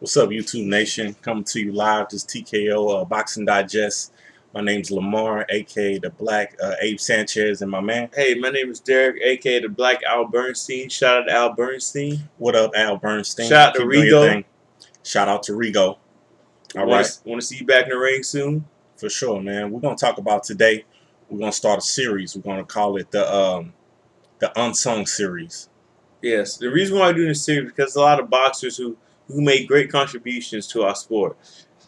What's up, YouTube Nation? Coming to you live, this TKO Boxing Digest. My name's Lamar, aka the Black Abe Sanchez, and my man. Hey, my name is Derek, aka the Black Al Bernstein. Shout out to Al Bernstein. What up, Al Bernstein? Shout out to Rigo. Shout out to Rigo. All right. Want to see you back in the ring soon? For sure, man. We're gonna talk about today. We're gonna start a series. We're gonna call it the Unsung series. Yes. The reason why I'm doing this series is because a lot of boxers who made great contributions to our sport.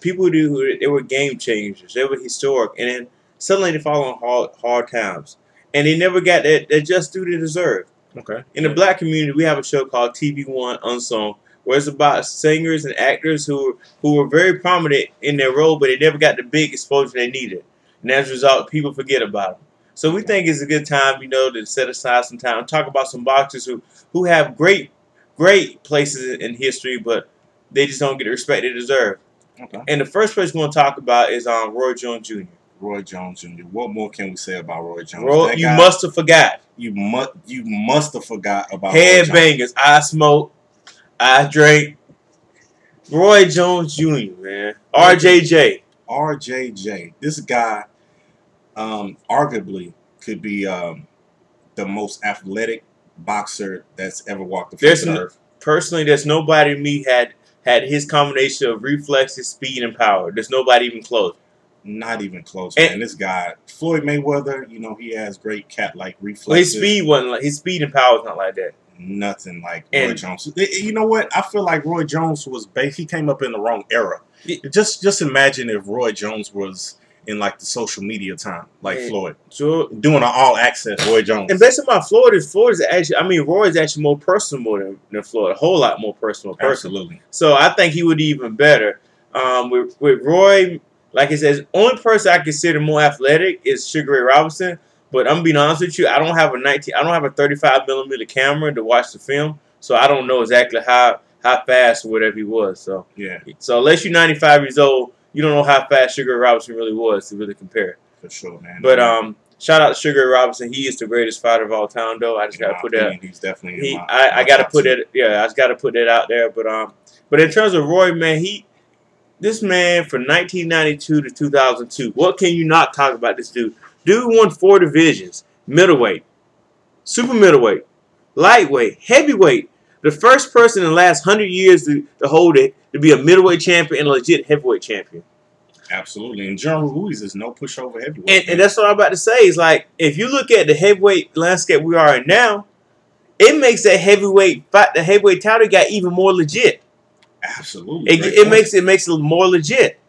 People they were game changers. They were historic, and then suddenly they fall on hard times, and they never got that just due they deserve. Okay. In the black community, we have a show called TV1 Unsung, where it's about singers and actors who were very prominent in their role, but they never got the big exposure they needed, and as a result, people forget about them. So we think it's a good time, to set aside some time and talk about some boxers who have great places in history, but they just don't get the respect they deserve. Okay. And the first person we're going to talk about is Roy Jones Jr. Roy Jones Jr. What more can we say about Roy Jones? Roy, you must have forgot. You must have forgot about Headbangers. I smoke. I drink. Roy Jones Jr., man. RJJ. RJJ. This guy arguably could be the most athletic boxer that's ever walked the face of the earth. Personally, there's nobody to me had his combination of reflexes, speed, and power. There's nobody even close. Not even close, man. This guy, Floyd Mayweather, he has great cat-like reflexes. Well, his speed and power is not like that. Nothing like Roy Jones. You know what? I feel like Roy Jones he came up in the wrong era. Just imagine if Roy Jones was in like the social media time, like Floyd. So doing an all access Roy Jones. And based on my Floyd is actually, Roy is actually more personable than Floyd, a whole lot more personal. Absolutely. So I think he would be even better. With Roy, like I said, the only person I consider more athletic is Sugar Ray Robinson. But I'm being honest with you, I don't have a 35mm camera to watch the film, so I don't know exactly how fast or whatever he was. So yeah. So unless you're 95 years old, you don't know how fast Sugar Ray Robinson really was to really compare. For sure, man. But shout out to Sugar Ray Robinson. He is the greatest fighter of all time, though. I just gotta put that. He's definitely. I gotta put that. Yeah, I just gotta put that out there. But in terms of Roy, man, this man from 1992 to 2002. What can you not talk about this dude? Dude won 4 divisions: middleweight, super middleweight, lightweight, heavyweight. The first person in the last 100 years to hold it, to be a middleweight champion and a legit heavyweight champion. Absolutely. And John Ruiz is no pushover heavyweight. And that's what I'm about to say. Is like, if you look at the heavyweight landscape we are in now, it makes that heavyweight fight, the heavyweight title got even more legit. Absolutely. It makes it more legit.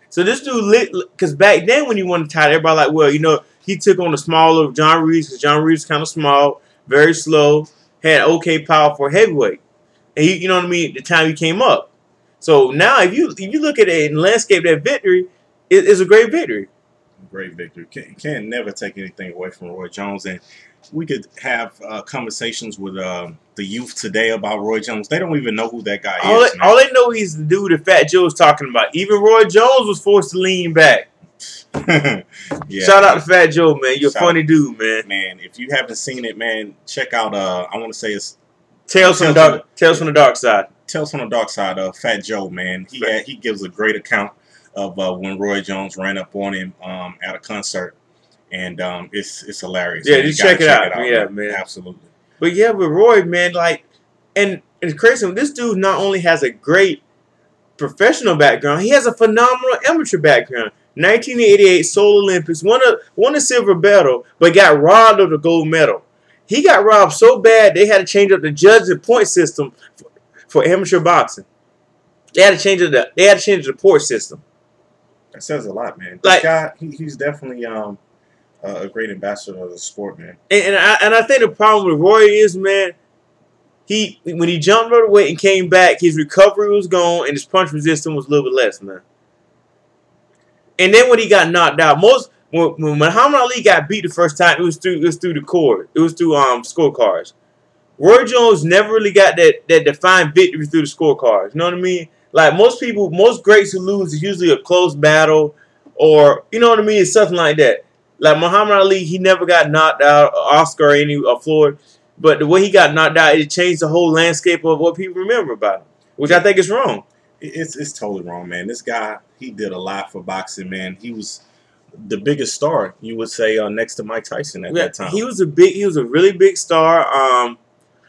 So this dude, because back then when he won the title, everybody like, well, he took on the smaller John Ruiz, because John Ruiz is kind of small, very slow, had okay power for heavyweight. And you know what I mean, the time he came up. So now if you look at it in the landscape, that victory is a great victory. Great victory. Can't never take anything away from Roy Jones. And we could have conversations with the youth today about Roy Jones. They don't even know who that guy is. All they know is the dude that Fat Joe was talking about. Even Roy Jones was forced to lean back. Yeah. Shout out to Fat Joe, man. You're a funny dude, man. Man, if you haven't seen it, man, check out I want to say it's Tales from the Dark Side. Tales from the Dark Side of Fat Joe, man. He gives a great account of when Roy Jones ran up on him at a concert, and it's hilarious. Yeah, just check it out. Yeah, man. Absolutely. But yeah, with Roy, man, and it's crazy. This dude not only has a great professional background, he has a phenomenal amateur background. 1988 Seoul Olympics, won a silver medal, but got robbed of the gold medal. He got robbed so bad they had to change up the judging point system for amateur boxing. They had to change the point system. That says a lot, man. This guy, he's definitely a great ambassador of the sport, man. And I think the problem with Roy is, man, when he jumped over the weight and came back, his recovery was gone and his punch resistance was a little bit less, man. And then when he got knocked out, when Muhammad Ali got beat the first time, it was through the core. It was through scorecards. Roy Jones never really got that defined victory through the scorecards. You know what I mean? Like most greats who lose is usually a close battle, or you know what I mean? It's something like that. Like Muhammad Ali, he never got knocked out, Oscar or Floyd, but the way he got knocked out, it changed the whole landscape of what people remember about him, which I think is wrong. It's totally wrong, man. This guy, he did a lot for boxing, man. He was the biggest star, you would say, next to Mike Tyson at that time. He was a really big star.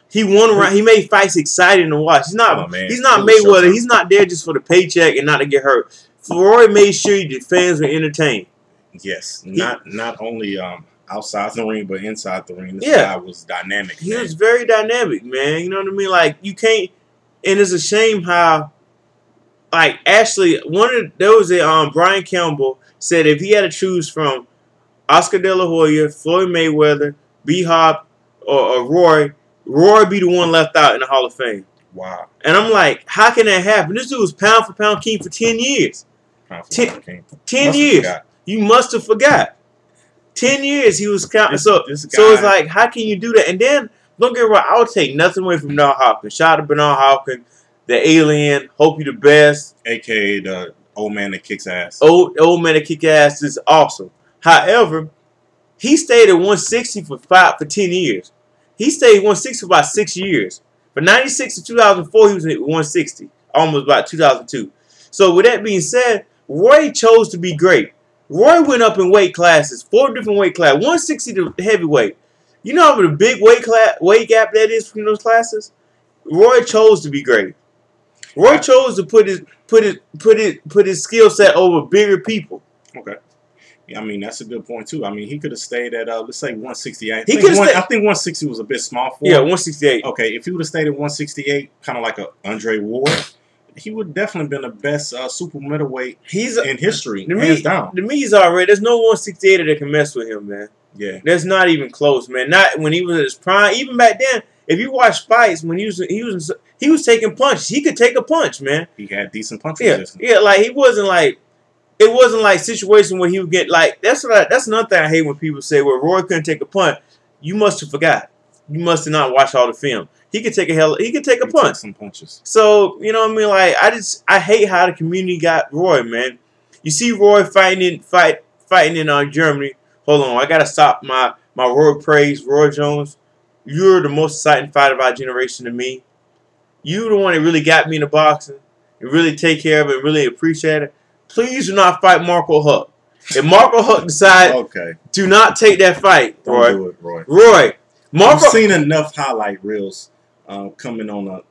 He won around. He made fights exciting to watch. He's not Mayweather. He's not there just for the paycheck and not to get hurt. Roy made sure the fans were entertained. Yes, not only outside the ring, but inside the ring. This guy was dynamic. He was very dynamic, man. You know what I mean? Like, you can't. And it's a shame how, like, actually, there was a Brian Campbell said if he had to choose from Oscar De La Hoya, Floyd Mayweather, B-Hop, or Roy be the one left out in the Hall of Fame. Wow. And I'm like, how can that happen? This dude was pound for pound king for 10 years. 10 years. You must have forgot. 10 years he was counting. So it's like, how can you do that? And then, don't get me wrong, I'll take nothing away from Bernard Hopkins. Shout out to Bernard Hopkins, the alien, hope you the best. AKA the old man that kicks ass. Old man that kicks ass is awesome. However, he stayed at 160 for 10 years. He stayed 160 for about 6 years. From 96 to 2004, he was at 160. Almost about 2002. So with that being said, Roy chose to be great. Roy went up in weight classes, 4 different weight classes, 160 to heavyweight. You know how the big weight gap that is between those classes? Roy chose to be great. Roy chose to put his skill set over bigger people. Okay. Yeah, I mean, that's a good point, too. I mean, he could have stayed at, let's say, 168. I think 160 was a bit small for him. Yeah, 168. Okay, if he would have stayed at 168, kind of like a Andre Ward, he would definitely been the best super middleweight in history, hands down. To me, he's already. There's no 168 that can mess with him, man. Yeah. That's not even close, man. Not when he was at his prime. Even back then, if you watch fights, when he was taking punches. He could take a punch, man. He had decent punch resistance. Yeah, like it wasn't like situation where he would get like that's another thing I hate when people say, well, Roy couldn't take a punch. You must have forgot. You must have not watched all the film. He could take a punch. Took some punches. So, you know what I mean? Like I hate how the community got Roy, man. You see Roy fighting in Germany. Hold on, I gotta stop my word praise, Roy Jones. You're the most exciting fighter of our generation to me. You the one that really got me into boxing and really take care of it and really appreciate it. Please do not fight Marco Huck. If Marco Huck decides, do not take that fight, Roy. Don't do it, Roy. Roy. I've seen enough highlight reels coming on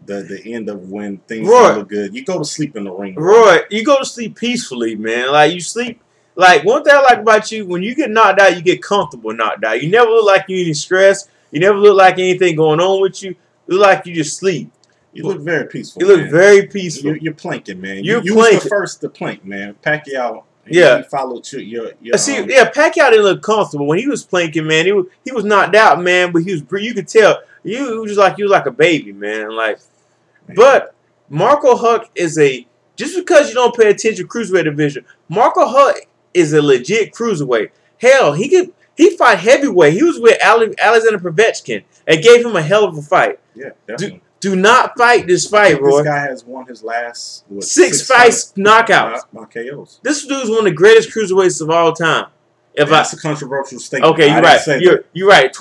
the end of when things don't look good. You go to sleep in the ring. Roy, you go to sleep peacefully, man. Like, you sleep. Like, one thing I like about you, when you get knocked out, you get comfortable knocked out. You never look like you're in stress. You never look like anything going on with you. You look like you just sleep. You look very peaceful. You look very peaceful. You're planking, man. You was the first to plank, man. Pacquiao. He followed your Pacquiao didn't look comfortable when he was planking, man. He was knocked out, man. But you could tell you was like a baby, man. Like, but Marco Huck is just because you don't pay attention to cruiserweight division. Marco Huck is a legit cruiserweight. Hell, he fight heavyweight. He was with Alexander Povechkin and gave him a hell of a fight. Yeah, definitely. Do not fight this fight, Roy. This guy has won his last six fights knockouts. By KOs. This dude's one of the greatest cruiserweights of all time. That's a controversial statement. Okay, you're right. You're right.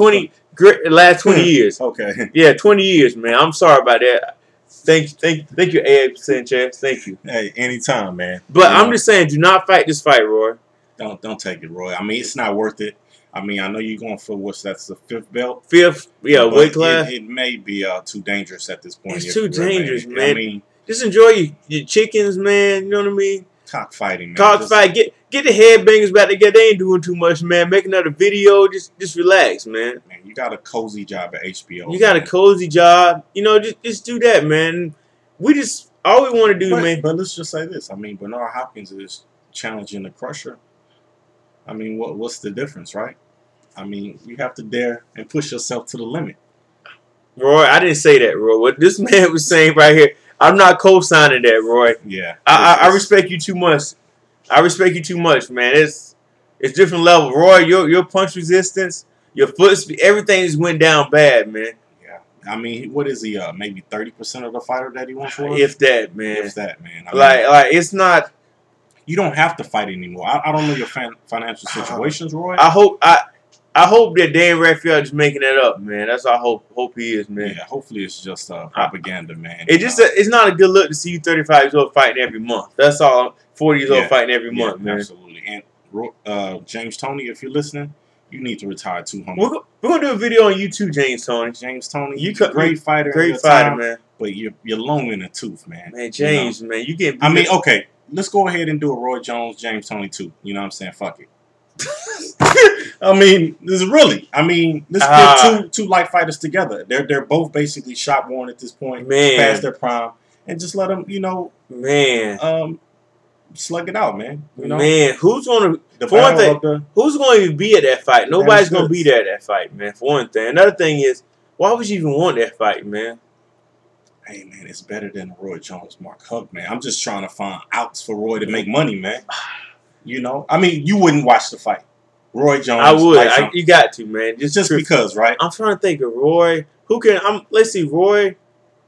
Last 20 years. Okay. Yeah, 20 years, man. I'm sorry about that. Thank you, A.A. Sanchez. Thank you. Hey, anytime, man. But I'm just saying, do not fight this fight, Roy. Don't take it, Roy. I mean, it's not worth it. I mean, I know you're going for that's the 5th belt. 5th, yeah, weight class. It may be too dangerous at this point. It's too dangerous, man. I mean, just enjoy your chickens, man. You know what I mean? Cockfighting, man. Cockfight. Get the headbangers back together. They ain't doing too much, man. Make another video. Just relax, man. Man, you got a cozy job at HBO. You got a cozy job. You know, just do that, man. All we want to do, man. But let's just say this. I mean, Bernard Hopkins is challenging the Crusher. I mean, what's the difference, right? I mean, you have to dare and push yourself to the limit. Roy, I didn't say that, Roy. What this man was saying right here, I'm not co-signing that, Roy. Yeah. I respect you too much. I respect you too much, man. It's different level. Roy, your punch resistance, your foot speed, everything just went down bad, man. Yeah. I mean, what is he? Maybe 30% of the fighter that he wants for? If that, man. If that, man. Like it's not. You don't have to fight anymore. I don't know your financial situations, Roy. I hope that Dan Raphael is making that up, man. That's all I hope he is, man. Yeah, hopefully it's just propaganda, man. It's not a good look to see you 35 years old fighting every month. That's all. 40 years old fighting every month, man. Absolutely. And James Toney, if you're listening, you need to retire too, homie. We're gonna do a video on YouTube, James Toney. James Toney, you're a great fighter. Great fighter, man. But you're long in the tooth, man. Man, James, man, you get. I mean, okay, let's go ahead and do a Roy Jones, James Toney too. You know what I'm saying? Fuck it. I mean, this is really. I mean, let's put two light fighters together. They're both basically shot worn at this point, man, past their prime, and just let them, man, slug it out, man. You know? Man, who's going to who's going to even be at that fight? Nobody's going to be there at that fight, man. For one thing. Another thing is, why would you even want that fight, man? Hey, man, it's better than Roy Jones, Mark Huck, man. I'm just trying to find outs for Roy to make money, man. You know, I mean, you wouldn't watch the fight. Roy Jones. I would. You got to, man. Just because, right? I'm trying to think of Roy. Who can? Let's see, Roy.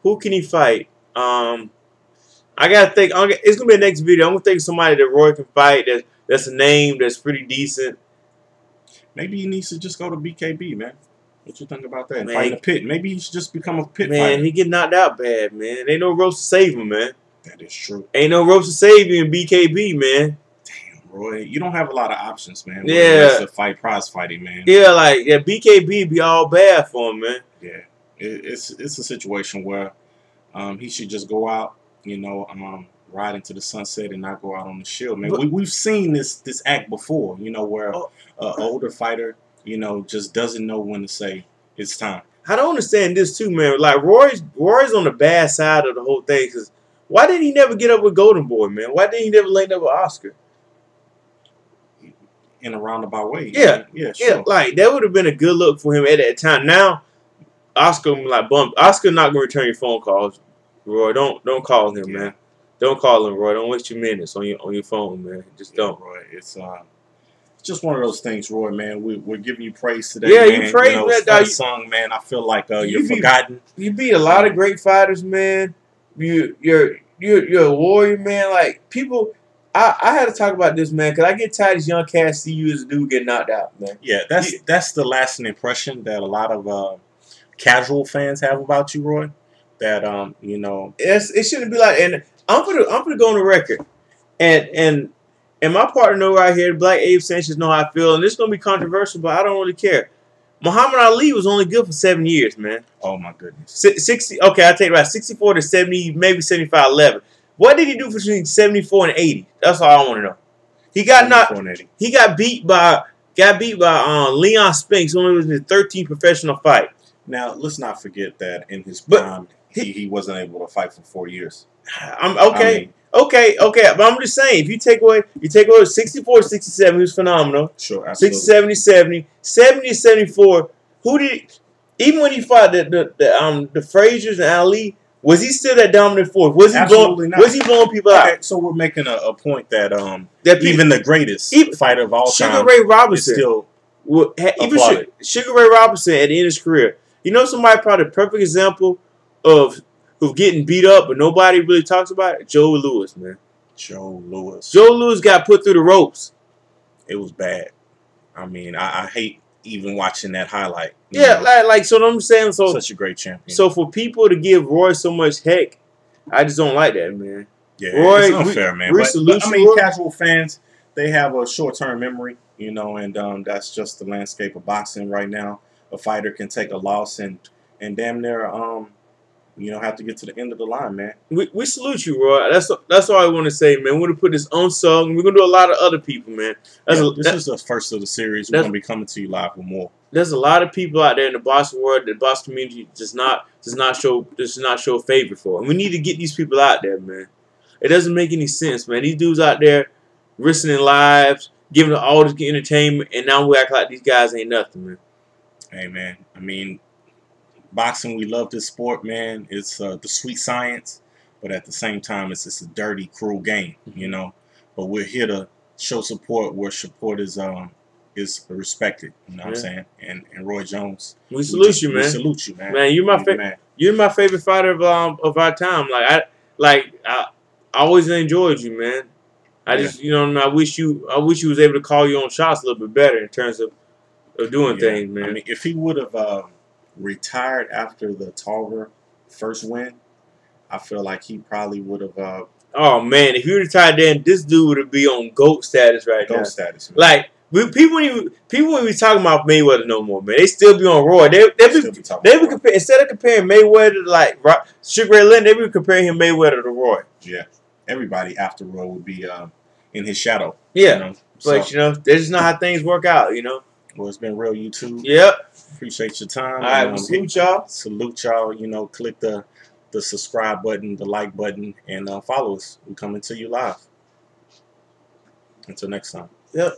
Who can he fight? I gotta think. It's gonna be a next video. I'm gonna think of somebody that Roy can fight. That's a name that's pretty decent. Maybe he needs to just go to BKB, man. What you think about that? And fight in a pit. Maybe he should just become a pit fighter. Man, he get knocked out bad, man. Ain't no ropes to save him, man. That is true. Ain't no ropes to save you in BKB, man. Roy, you don't have a lot of options, man. Yeah, to fight prize fighting, man. Yeah, like BKB be all bad for him, man. Yeah, it's a situation where he should just go out, ride into the sunset and not go out on the shield, man. We've seen this act before, where an older fighter, just doesn't know when to say it's time. I don't understand this too, man. Like Roy's on the bad side of the whole thing. Because why didn't he never get up with Golden Boy, man? Why didn't he never link up with Oscar? In a roundabout way. Yeah. Yeah, sure. Yeah, like that would have been a good look for him at that time. Now, Oscar Oscar not gonna return your phone calls. Roy, don't call him, man. Don't call him, Roy. Don't waste your minutes on your phone, man. Just don't. Roy, it's just one of those things, Roy, man. We're giving you praise today. Yeah, man. You praise that Unsung, man. I feel like you're forgotten. You beat a lot of great fighters, man. You're a warrior, man. Like people. I had to talk about this, man, because I get tired of these young cats see you as a dude get knocked out, man. Yeah, that's the lasting impression that a lot of casual fans have about you, Roy. That it shouldn't be like. And I'm gonna go on the record, and my partner know right here, Black Abe Sanchez, know how I feel, and this is gonna be controversial, but I don't really care. Muhammad Ali was only good for 7 years, man. Oh my goodness. 60. Okay, I take it right. 64 to 70, maybe 75, 11. What did he do between 74 and 80? That's all I want to know. He got He got beat by Leon Spinks, only was his 13th professional fight. Now let's not forget that in his prime, he wasn't able to fight for 4 years. Okay. But I'm just saying, if you take away 64, 67, he was phenomenal. Sure, absolutely. 60, 70, 70, 74. Even when he fought the Fraziers and Ali? Was he still that dominant force? Was he blowing people out? So we're making a point that even the greatest fighter of all time, Sugar Ray Robinson, still Sugar Ray Robinson at the end of his career. Somebody probably the perfect example of getting beat up, but nobody really talks about it. Joe Louis, man. Joe Louis got put through the ropes. It was bad. I mean, I hate even watching that highlight. Yeah, like so. I'm saying, so such a great champion. So for people to give Roy so much heck, I just don't like that, man. Yeah, Roy, it's unfair, man. But I mean, casual fans, they have a short-term memory, and that's just the landscape of boxing right now. A fighter can take a loss and damn near have to get to the end of the line, man. We salute you, Roy. That's all I want to say, man. We're gonna put this Unsung. We're gonna do a lot of other people, man. This is the first of the series. We're gonna be coming to you live with more. There's a lot of people out there in the boxing world, the boxing community does not show favor for. And we need to get these people out there, man. It doesn't make any sense, man. These dudes out there risking their lives, giving all this entertainment, and now we act like these guys ain't nothing, man. Hey, man. I mean, boxing, we love this sport, man. It's the sweet science, but at the same time, it's just a dirty, cruel game, But we're here to show support where support is respected. You know what I'm saying? And Roy Jones, we salute you, man. We salute you, man. Man, you're my favorite fighter of our time. I always enjoyed you, man. I just I wish you was able to call you on shots a little bit better in terms of of doing Yeah. things, man. I mean, if he would have retired after the Tarver first win, I feel like he probably would have Oh man, if he retired then, this dude would be on GOAT status right now. GOAT status. Man. Like people wouldn't be talking about Mayweather no more, man. They still be on Roy. They be comparing, instead of comparing Mayweather to like Sugar Ray Leonard, they be comparing him Mayweather to Roy. Yeah, everybody after Roy would be in his shadow. Yeah, you know? But you know, that's just not how things work out. You know. Well, it's been real, YouTube. Yep. Appreciate your time. All right, salute y'all. Salute y'all. You know, click the subscribe button, the like button, and follow us. We're coming to you live. Until next time. Yep.